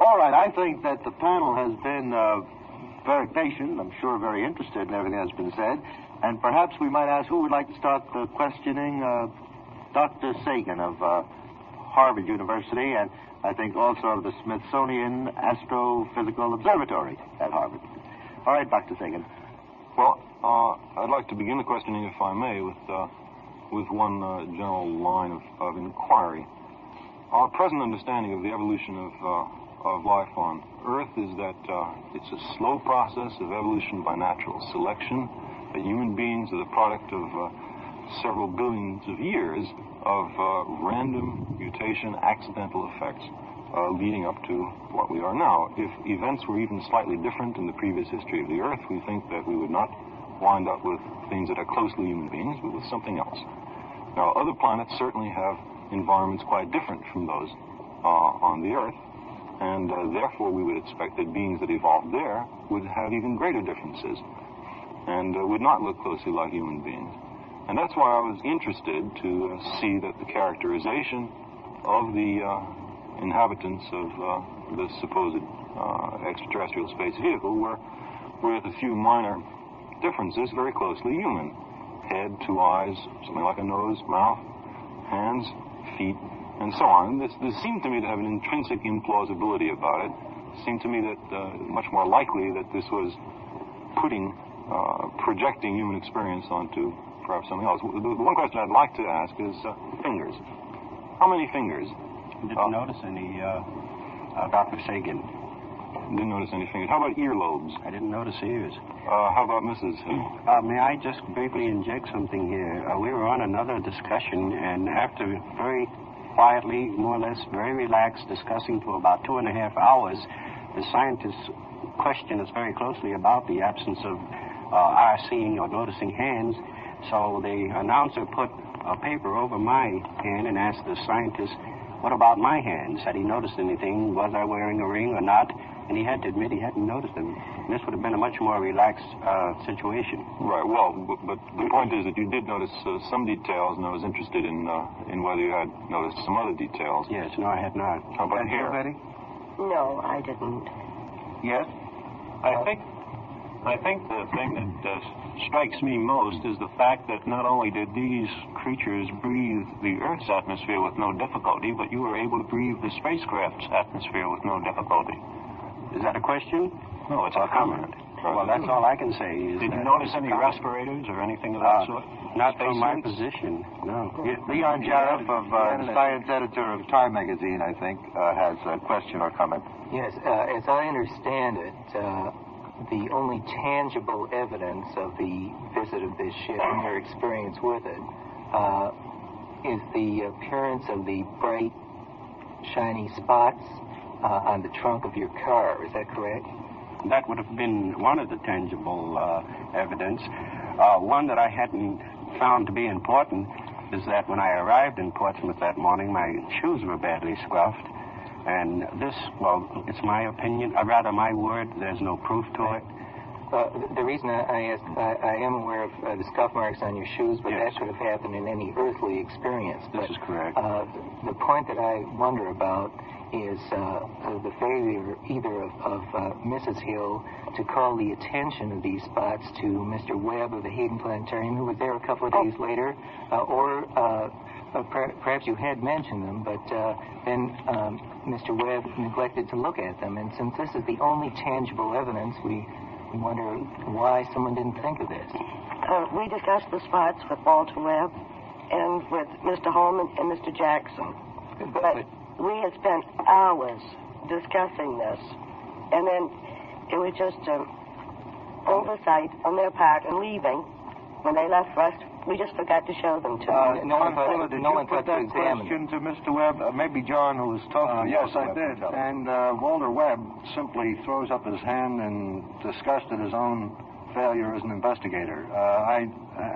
All right, I think that the panel has been very patient, I'm sure very interested in everything that's been said, and perhaps we might ask who would like to start the questioning. Dr. Sagan of Harvard University, and I think also of the Smithsonian Astrophysical Observatory at Harvard. All right, Dr. Sagan. Well, I'd like to begin the questioning, if I may, with one general line of inquiry. Our present understanding of the evolution of life on Earth is that it's a slow process of evolution by natural selection, that human beings are the product of several billions of years of random mutation, accidental effects leading up to what we are now. If events were even slightly different in the previous history of the Earth, we think that we would not wind up with things that are closely human beings, but with something else. Now, other planets certainly have environments quite different from those on the Earth, and therefore we would expect that beings that evolved there would have even greater differences and would not look closely like human beings. And that's why I was interested to see that the characterization of the inhabitants of the supposed extraterrestrial space vehicle were, with a few minor differences, very closely human. Head, two eyes, something like a nose, mouth, hands, feet, and so on. This seemed to me to have an intrinsic implausibility about it. It seemed to me that much more likely that this was projecting human experience onto perhaps something else. The one question I'd like to ask is fingers. How many fingers? Didn't notice any, Dr. Sagan. Didn't notice any fingers. How about earlobes? I didn't notice ears. How about Mrs. Hill? May I just briefly inject something here? We were on another discussion, and after very quietly, more or less very relaxed, discussing for about 2.5 hours, the scientists questioned us very closely about the absence of our seeing or noticing hands. So the announcer put a paper over my hand and asked the scientist, what about my hands? Had he noticed anything? Was I wearing a ring or not? And he had to admit he hadn't noticed them. This would have been a much more relaxed situation. Right. Well, but the point is that you did notice some details, and I was interested in whether you had noticed some other details. Yes. No, I had not. How about hair? Betty? No, I didn't. Yes? I think the thing that strikes me most is the fact that not only did these creatures breathe the Earth's atmosphere with no difficulty, but you were able to breathe the spacecraft's atmosphere with no difficulty. Is that a question? No, it's a comment. Well, that's all I can say. Did you notice any respirators or anything of that sort? Not from my position, no. Leon Jerrif, science editor of Time magazine, I think, has a question or comment. Yes, as I understand it, the only tangible evidence of the visit of this ship and your experience with it is the appearance of the bright, shiny spots on the trunk of your car. Is that correct? That would have been one of the tangible evidence. One that I hadn't found to be important is that when I arrived in Portsmouth that morning, my shoes were badly scuffed. And this, well, it's my opinion, or rather my word, there's no proof to it. The reason I asked, I am aware of the scuff marks on your shoes, but yes, that could have happened in any earthly experience. This is correct. The point that I wonder about is the failure either of Mrs. Hill to call the attention of these spots to Mr. Webb of the Hayden Planetarium, who was there a couple of days later, or perhaps you had mentioned them, but then Mr. Webb neglected to look at them. And since this is the only tangible evidence, we wonder why someone didn't think of this. We discussed the spots with Walter Webb and with Mr. Holman and Mr. Jackson. But we had spent hours discussing this. And then it was just oversight on their part and leaving. When they left for us, we just forgot to show them to them. No one thought to that question to Mr. Webb? Maybe John, who was talking. Yes, I did. And Walter Webb simply throws up his hand in disgust at his own failure as an investigator. I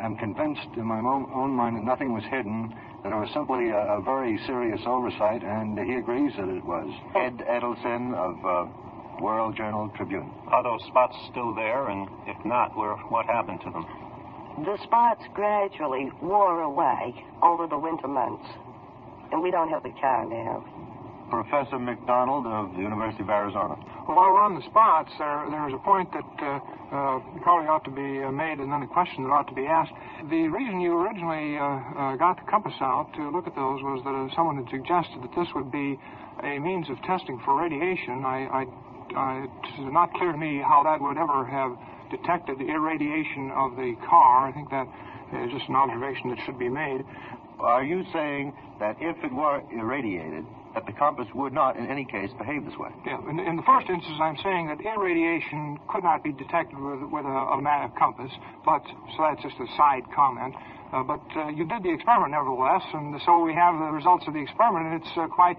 am convinced in my own mind that nothing was hidden, that it was simply a very serious oversight, and he agrees that it was. Ed Edelson of World Journal Tribune. Are those spots still there? And if not, what happened to them? The spots gradually wore away over the winter months. And we don't have the car now. Professor McDonald of the University of Arizona. Well, while we're on the spots, there's a point that probably ought to be made, and then a question that ought to be asked. The reason you originally got the compass out to look at those was that someone had suggested that this would be a means of testing for radiation. It's not clear to me how that would ever have detected the irradiation of the car. I think that is just an observation that should be made. Are you saying that if it were irradiated, that the compass would not, in any case, behave this way? Yeah. In the first instance, I'm saying that irradiation could not be detected with a compass, but so that's just a side comment. But you did the experiment nevertheless, and so we have the results of the experiment, and it's quite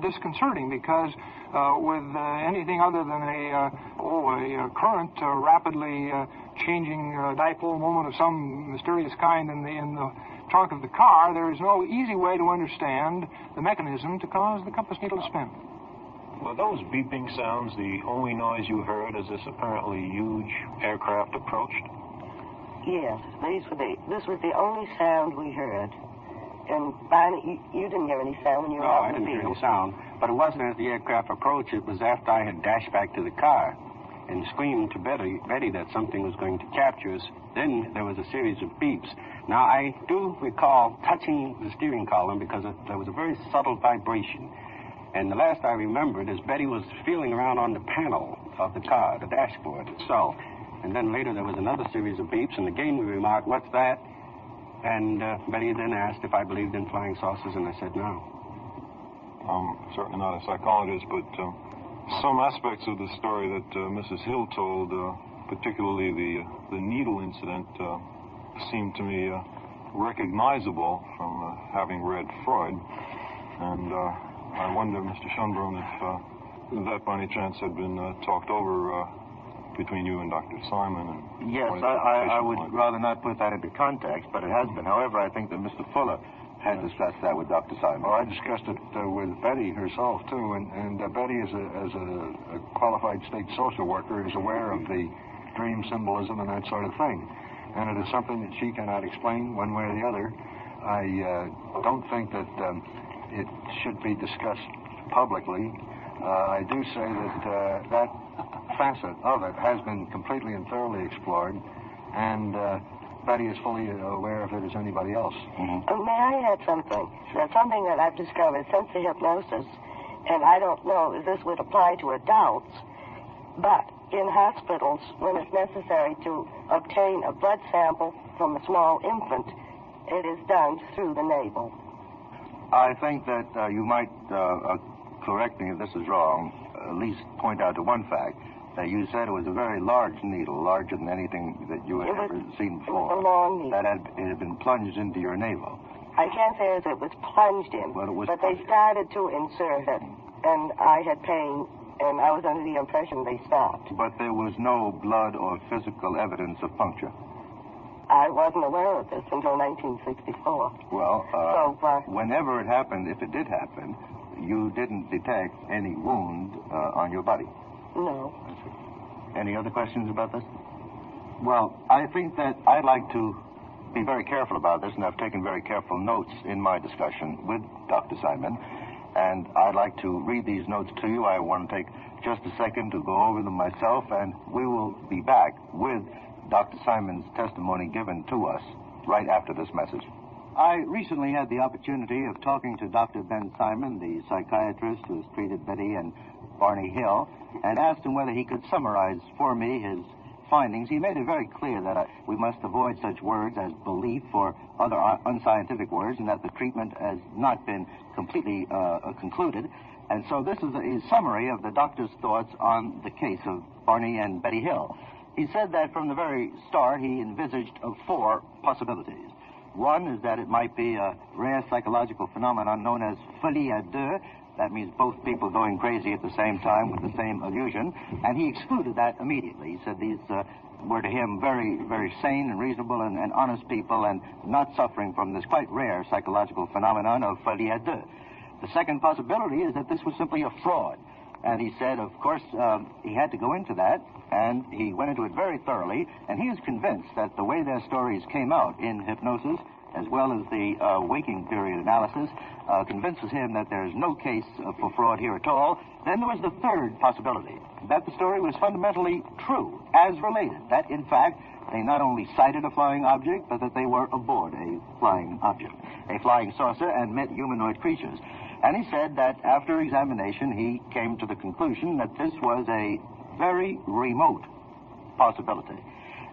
disconcerting because with anything other than a current rapidly changing dipole moment of some mysterious kind in the trunk of the car, there is no easy way to understand the mechanism to cause the compass needle to spin. Were those beeping sounds the only noise you heard as this apparently huge aircraft approached? Yes, this was the only sound we heard. And Barney, you didn't hear any sound when you were out in the field. No, I didn't hear any sound. But it wasn't as the aircraft approached. It was after I had dashed back to the car and screamed to Betty that something was going to capture us. Then there was a series of beeps. Now, I do recall touching the steering column because there was a very subtle vibration. And the last I remembered is Betty was feeling around on the panel of the car, the dashboard itself. And then later there was another series of beeps, and again we remarked, "What's that?" And Betty then asked if I believed in flying saucers, and I said no. I'm certainly not a psychologist, but some aspects of the story that Mrs. Hill told, particularly the needle incident, seemed to me recognizable from having read Freud. And I wonder, Mr. Schumberg, if that by any chance had been talked over between you and Dr. Simon. And yes, I would rather not put that into context, but it has been. However, I think that Mr. Fuller had discussed that with Dr. Simon. Well, I discussed it with Betty herself, too, and Betty, as a qualified state social worker, is aware of the dream symbolism and that sort of thing. And it is something that she cannot explain one way or the other. I don't think that it should be discussed publicly. I do say that that facet of it has been completely and thoroughly explored, and Betty is fully aware of it as anybody else. Mm-hmm. May I add something? That's something that I've discovered since the hypnosis, and I don't know if this would apply to adults, but in hospitals, when it's necessary to obtain a blood sample from a small infant, it is done through the navel. I think that you might correct me if this is wrong, at least point out to one fact, that you said it was a very large needle, larger than anything that you had ever seen before. It was a long needle. That it had been plunged into your navel. I can't say as it was plunged in, well, but they started to insert it, and I had pain, and I was under the impression they stopped. But there was no blood or physical evidence of puncture? I wasn't aware of this until 1964. Well, whenever it happened, if it did happen, you didn't detect any wound on your body? No. Any other questions about this? Well, I think that I'd like to be very careful about this, and I've taken very careful notes in my discussion with Dr. Simon, and I'd like to read these notes to you. I want to take just a second to go over them myself, and we will be back with Dr. Simon's testimony given to us right after this message. I recently had the opportunity of talking to Dr. Ben Simon, the psychiatrist who has treated Betty and Barney Hill, and asked him whether he could summarize for me his findings. He made it very clear that we must avoid such words as belief or other unscientific words, and that the treatment has not been completely concluded. And so this is a summary of the doctor's thoughts on the case of Barney and Betty Hill. He said that from the very start he envisaged of 4 possibilities. One is that it might be a rare psychological phenomenon known as folie à deux. That means both people going crazy at the same time with the same illusion. And he excluded that immediately. He said these were to him very, very sane and reasonable and honest people and not suffering from this quite rare psychological phenomenon of folie à deux. The second possibility is that this was simply a fraud. And he said, of course, he had to go into that, and he went into it very thoroughly, and he is convinced that the way their stories came out in hypnosis as well as the waking period analysis, convinces him that there's no case for fraud here at all, then there was the third possibility, that the story was fundamentally true, as related, that, in fact, they not only sighted a flying object, but that they were aboard a flying object, a flying saucer, and met humanoid creatures. And he said that after examination, he came to the conclusion that this was a very remote possibility.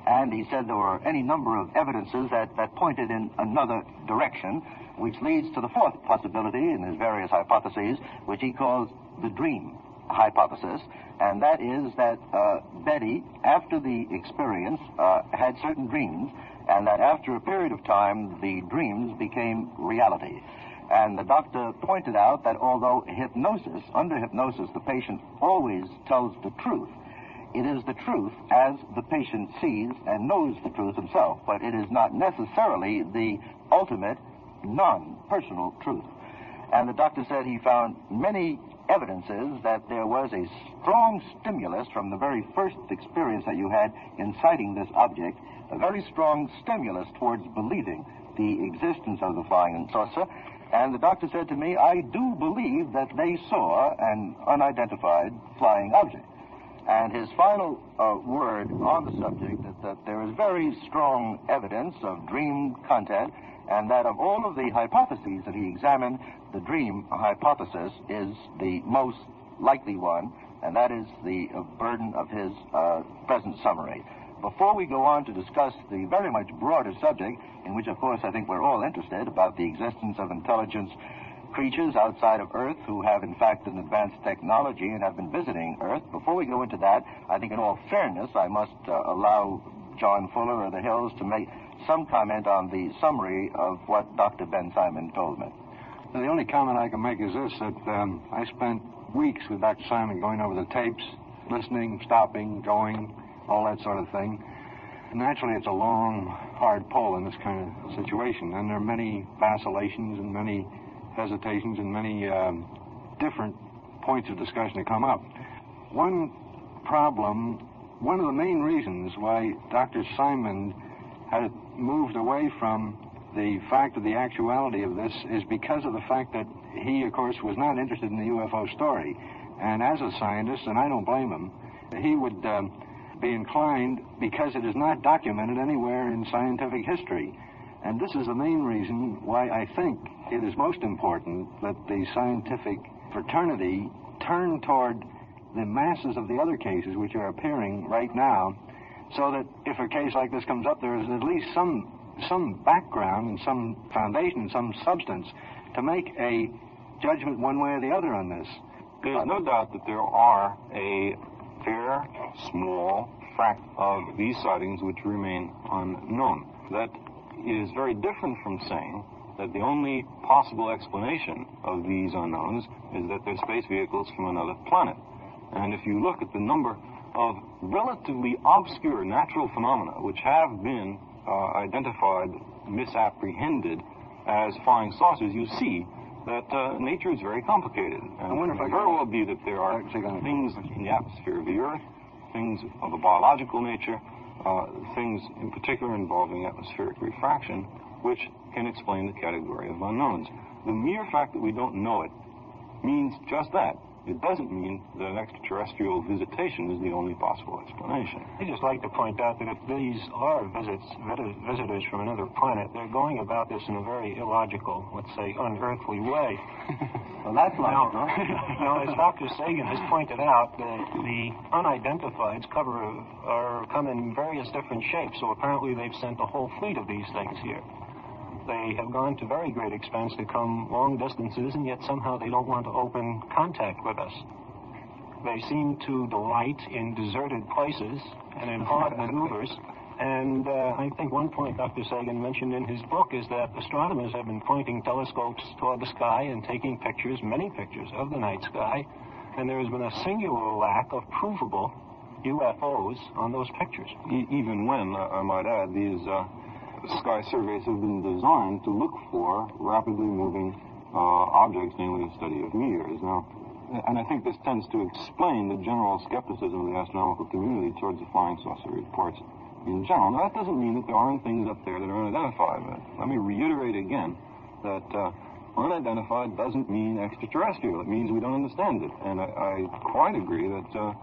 And he said there were any number of evidences that pointed in another direction, which leads to the fourth possibility in his various hypotheses, which he calls the dream hypothesis. And that is that Betty, after the experience, had certain dreams, and that after a period of time, the dreams became reality. And the doctor pointed out that although under hypnosis, the patient always tells the truth, it is the truth as the patient sees and knows the truth himself, but it is not necessarily the ultimate non-personal truth. And the doctor said he found many evidences that there was a strong stimulus from the very first experience that you had in sighting this object, a very strong stimulus towards believing the existence of the flying saucer. And the doctor said to me, I do believe that they saw an unidentified flying object. And his final word on the subject is that there is very strong evidence of dream content, and that of all of the hypotheses that he examined, the dream hypothesis is the most likely one, and that is the burden of his present summary. Before we go on to discuss the very much broader subject, in which, of course, I think we're all interested, about the existence of intelligence creatures outside of Earth who have, in fact, an advanced technology and have been visiting Earth, before we go into that, I think in all fairness, I must allow John Fuller of the Hills to make some comment on the summary of what Dr. Ben Simon told me. The only comment I can make is this, that I spent weeks with Dr. Simon going over the tapes, listening, stopping, going, all that sort of thing. Naturally, it's a long, hard pull in this kind of situation, and there are many vacillations and many hesitations and many different points of discussion that come up. One of the main reasons why Dr. Simon had moved away from the fact of the actuality of this is because of the fact that he, of course, was not interested in the UFO story. And as a scientist, and I don't blame him, he would be inclined, because it is not documented anywhere in scientific history. And this is the main reason why I think it is most important that the scientific fraternity turn toward the masses of the other cases which are appearing right now, so that if a case like this comes up, there is at least some background and some foundation, some substance to make a judgment one way or the other on this. There's no doubt that there are a fair, small fraction of these sightings which remain unknown. That is very different from saying that the only possible explanation of these unknowns is that they're space vehicles from another planet. And if you look at the number of relatively obscure natural phenomena which have been identified, misapprehended as flying saucers, you see that nature is very complicated. And it may very well be that there are things in the atmosphere of the Earth, things of a biological nature, things in particular involving atmospheric refraction, which can explain the category of unknowns. The mere fact that we don't know it means just that. It doesn't mean that an extraterrestrial visitation is the only possible explanation. I'd just like to point out that if these are visitors from another planet, they're going about this in a very illogical, let's say, unearthly way. Well, that's logical. Now, as Dr. Sagan has pointed out, the unidentifieds come in various different shapes, so apparently they've sent a whole fleet of these things here. They have gone to very great expense to come long distances, and yet somehow they don't want to open contact with us. They seem to delight in deserted places and in odd maneuvers. And I think one point Dr. Sagan mentioned in his book is that astronomers have been pointing telescopes toward the sky and taking pictures, many pictures, of the night sky, and there has been a singular lack of provable UFOs on those pictures. Even when, I might add, these sky surveys have been designed to look for rapidly moving objects, namely the study of meteors. Now, and I think this tends to explain the general skepticism of the astronomical community towards the flying saucer reports in general. Now, that doesn't mean that there aren't things up there that are unidentified. But let me reiterate again that unidentified doesn't mean extraterrestrial. It means we don't understand it. And I quite agree that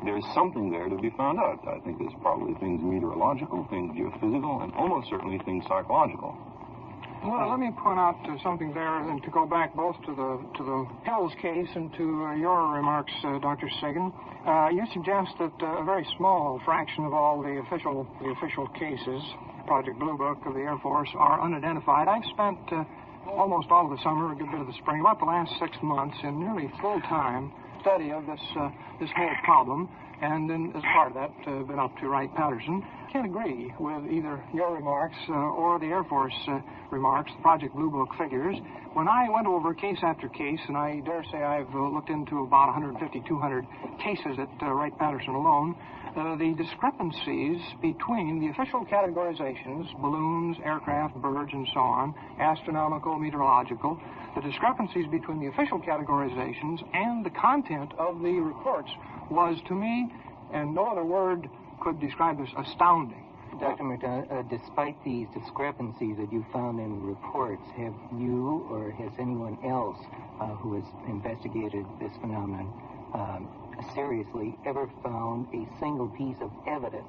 there's something there to be found out. I think there's probably things meteorological, things geophysical, and almost certainly things psychological. Well, let me point out something there, and to go back both to the Hills case and to your remarks, Dr. Sagan. You suggest that a very small fraction of all the official cases, Project Blue Book of the Air Force, are unidentified. I've spent almost all of the summer, a good bit of the spring, about the last 6 months, in nearly full-time study of this whole problem, and then as part of that, been up to Wright-Patterson. Can't agree with either your remarks or the Air Force remarks, the Project Blue Book figures. When I went over case after case, and I dare say I've looked into about 150, 200 cases at Wright-Patterson alone, the discrepancies between the official categorizations, balloons, aircraft, birds, and so on, astronomical, meteorological, the discrepancies between the official categorizations and the content of the reports was, to me, and no other word could describe this, astounding. Dr. McDonald, despite these discrepancies that you found in the reports, have you or has anyone else who has investigated this phenomenon seriously ever found a single piece of evidence?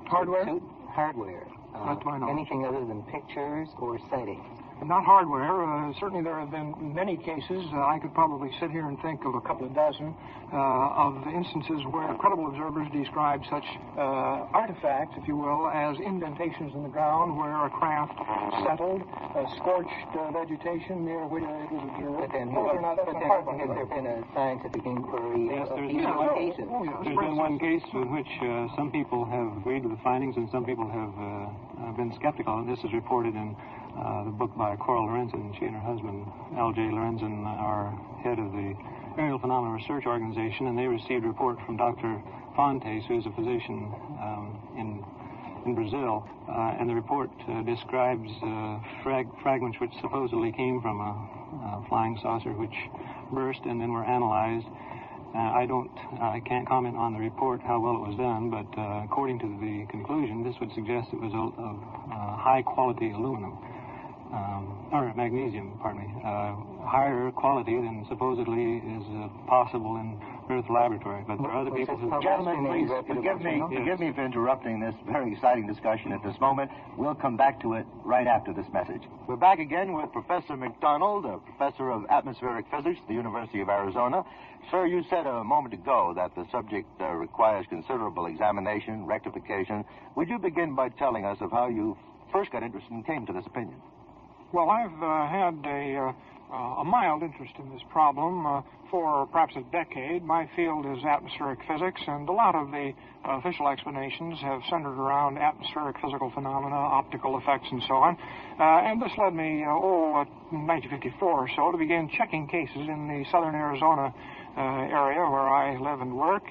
Hardware? Hardware. Not to my knowledge. Anything other than pictures or sightings? Not hardware. Certainly there have been many cases. I could probably sit here and think of a couple of dozen of instances where credible observers describe such artifacts, if you will, as indentations in the ground where a craft settled, scorched vegetation near which it was observed. But then has there been a scientific inquiry of these cases? There's been one case in which some people have agreed with the findings and some people have been skeptical, and this is reported in the book by Coral Lorenzen. She and her husband, L.J. Lorenzen, are head of the Aerial Phenomena Research Organization, and they received a report from Dr. Fontes, who is a physician in Brazil, and the report describes fragments which supposedly came from a flying saucer which burst and then were analyzed. I can't comment on the report, how well it was done, but according to the conclusion, this would suggest it was of high-quality aluminum, or magnesium, pardon me, higher quality than supposedly is possible in Earth laboratory. But there are other people who... Gentlemen, please forgive me for interrupting this very exciting discussion at this moment. We'll come back to it right after this message. We're back again with Professor McDonald, a professor of atmospheric physics at the University of Arizona. Sir, you said a moment ago that the subject requires considerable examination, rectification. Would you begin by telling us of how you first got interested and came to this opinion? Well, I've had a mild interest in this problem for perhaps a decade. My field is atmospheric physics, and a lot of the official explanations have centered around atmospheric physical phenomena, optical effects, and so on. And this led me, in 1954 or so, to begin checking cases in the southern Arizona area where I live and work.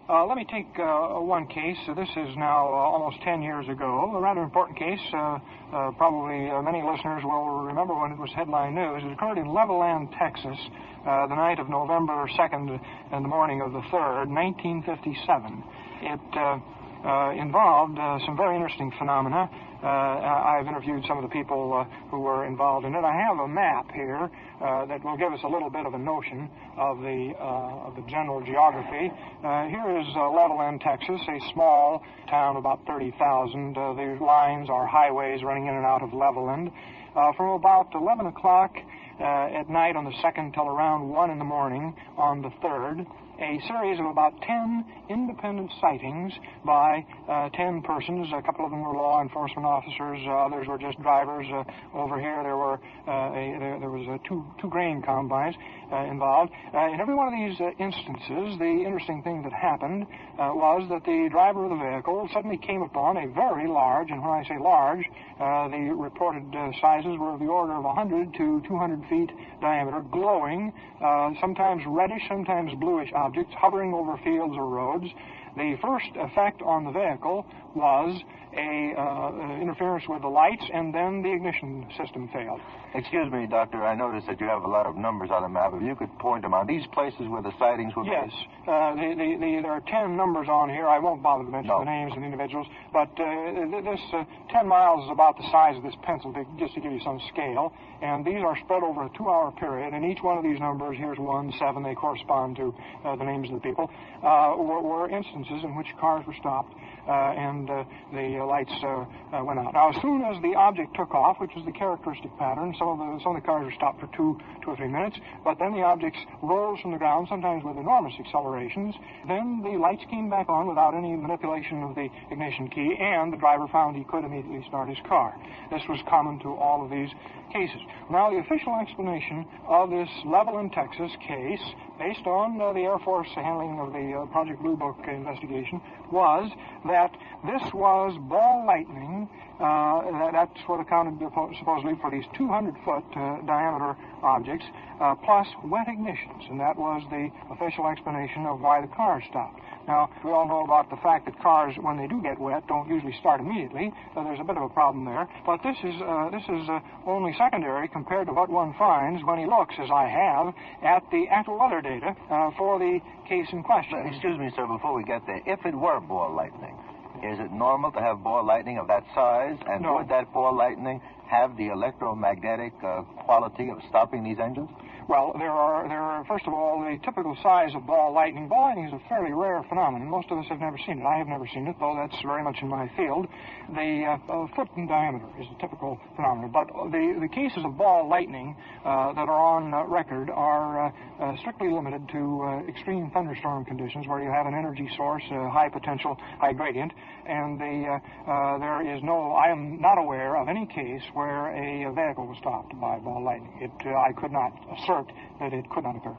Let me take one case. This is now almost 10 years ago, a rather important case. Probably many listeners will remember when it was headline news. It occurred in Levelland, Texas, the night of November 2nd and the morning of the 3rd, 1957. It involved some very interesting phenomena. I've interviewed some of the people who were involved in it. I have a map here that will give us a little bit of a notion of the general geography. Here is Levelland, Texas, a small town, about 30,000. The lines are highways running in and out of Levelland. From about 11 o'clock at night on the 2nd till around 1 in the morning on the 3rd, a series of about 10 independent sightings by 10 persons. A couple of them were law enforcement officers. Others were just drivers. Over here, there were there was two grain combines involved. In every one of these instances, the interesting thing that happened was that the driver of the vehicle suddenly came upon a very large, and when I say large, the reported sizes were of the order of 100 to 200 feet diameter, glowing, sometimes reddish, sometimes bluish object. objects hovering over fields or roads. The first effect on the vehicle was interference with the lights, and then the ignition system failed. Excuse me, Doctor, I noticed that you have a lot of numbers on the map. If you could point them out. These places where the sightings were Yes. There are 10 numbers on here. I won't bother to mention the names of the individuals, but this 10 miles is about the size of this pencil, just to give you some scale, and these are spread over a 2-hour period, and each one of these numbers, here's 1, 7, they correspond to the names of the people, were instances in which cars were stopped, and the lights went out. Now, as soon as the object took off, which is the characteristic pattern, some of the cars were stopped for 2 or 3 minutes, but then the objects rose from the ground, sometimes with enormous accelerations. Then the lights came back on without any manipulation of the ignition key, and the driver found he could immediately start his car. This was common to all of these cases. Now, the official explanation of this Levelland, Texas case, based on the Air Force handling of the Project Blue Book investigation, was that this was ball lightning. That's what accounted supposedly for these 200-foot diameter objects, plus wet ignitions, and that was the official explanation of why the car stopped. Now, we all know about the fact that cars, when they do get wet, don't usually start immediately. There's a bit of a problem there, but this is only secondary compared to what one finds when he looks, as I have, at the actual weather data for the case in question. Excuse me, sir, before we get there. If it were ball lightning, is it normal to have ball lightning of that size? And No. would that ball lightning have the electromagnetic quality of stopping these engines? Well, there are, first of all, the typical size of ball lightning. Ball lightning is a fairly rare phenomenon. Most of us have never seen it. I have never seen it, though that's very much in my field. The foot in diameter is a typical phenomenon. But the cases of ball lightning that are on record are strictly limited to extreme thunderstorm conditions where you have an energy source, high potential, high gradient, and I am not aware of any case where a vehicle was stopped by ball lightning. I could not assert that it could not occur.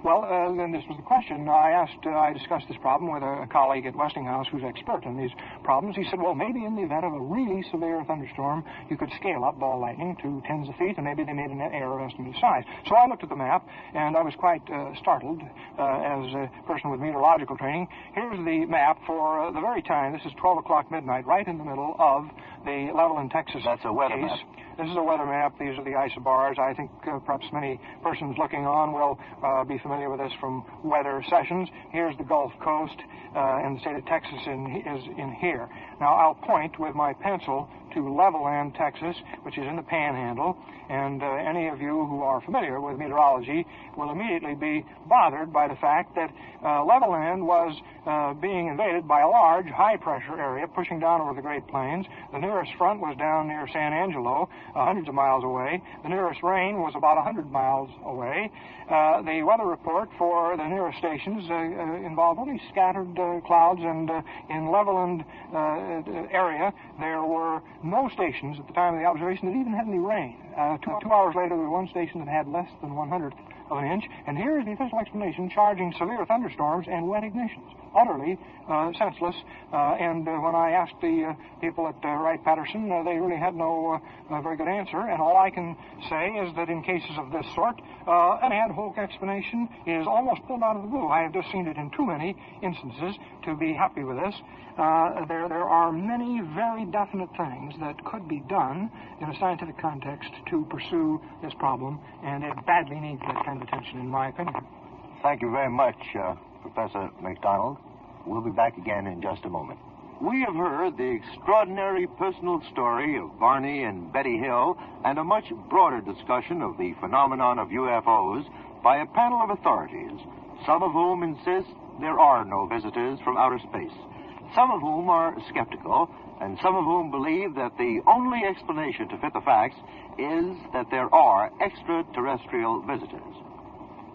Well, then this was the question. I discussed this problem with a colleague at Westinghouse who's expert in these problems. He said, well, maybe in the event of a really severe thunderstorm, you could scale up ball lightning to tens of feet, and maybe they made an error estimate of size. So I looked at the map, and I was quite startled as a person with meteorological training. Here's the map for the very time. This is 12 o'clock midnight, right in the middle of the Levelland, Texas That's a weather case. map. This is a weather map. These are the isobars. I think perhaps many persons looking on will be familiar with this from weather sessions. Here's the Gulf Coast, and the state of Texas is in here. Now, I'll point with my pencil to Levelland, Texas, which is in the Panhandle, and any of you who are familiar with meteorology will immediately be bothered by the fact that Levelland was being invaded by a large high-pressure area pushing down over the Great Plains. The nearest front was down near San Angelo, hundreds of miles away. The nearest rain was about 100 miles away. The weather report for the nearest stations involved only scattered clouds, and in Levelland area there were no stations at the time of the observation that even had any rain. 2 hours later, there was one station that had less than 1/100th of an inch, and here is the official explanation charging severe thunderstorms and wet ignitions. Utterly senseless, and when I asked the people at Wright-Patterson, they really had no very good answer, and all I can say is that in cases of this sort, an ad hoc explanation is almost pulled out of the blue. I have just seen it in too many instances to be happy with this. There are many very definite things that could be done in a scientific context to pursue this problem, and it badly needs that kind of attention, in my opinion. Thank you very much, Professor McDonald. We'll be back again in just a moment. We have heard the extraordinary personal story of Barney and Betty Hill and a much broader discussion of the phenomenon of UFOs by a panel of authorities, some of whom insist there are no visitors from outer space, some of whom are skeptical, and some of whom believe that the only explanation to fit the facts is that there are extraterrestrial visitors.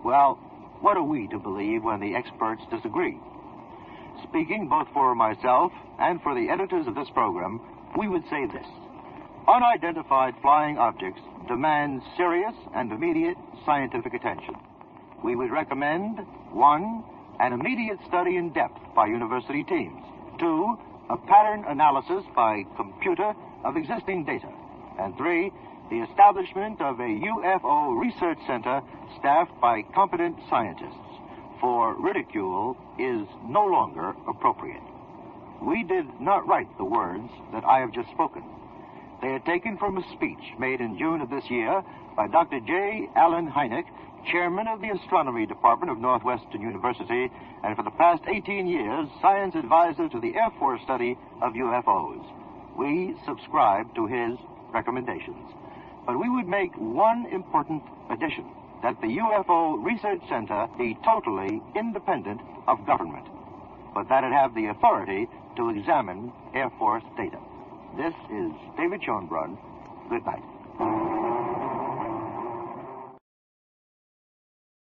Well, what are we to believe when the experts disagree? Speaking both for myself and for the editors of this program, we would say this: unidentified flying objects demand serious and immediate scientific attention. We would recommend 1, an immediate study in depth by university teams; 2, a pattern analysis by computer of existing data; and 3, the establishment of a UFO research center staffed by competent scientists. for ridicule is no longer appropriate. We did not write the words that I have just spoken. They are taken from a speech made in June of this year by Dr. J. Allen Hynek, chairman of the Astronomy Department of Northwestern University, and for the past 18 years, science advisor to the Air Force study of UFOs. We subscribe to his recommendations. But we would make one important addition, that the UFO Research Center be totally independent of government, but that it have the authority to examine Air Force data. This is David Schumberg. Good night.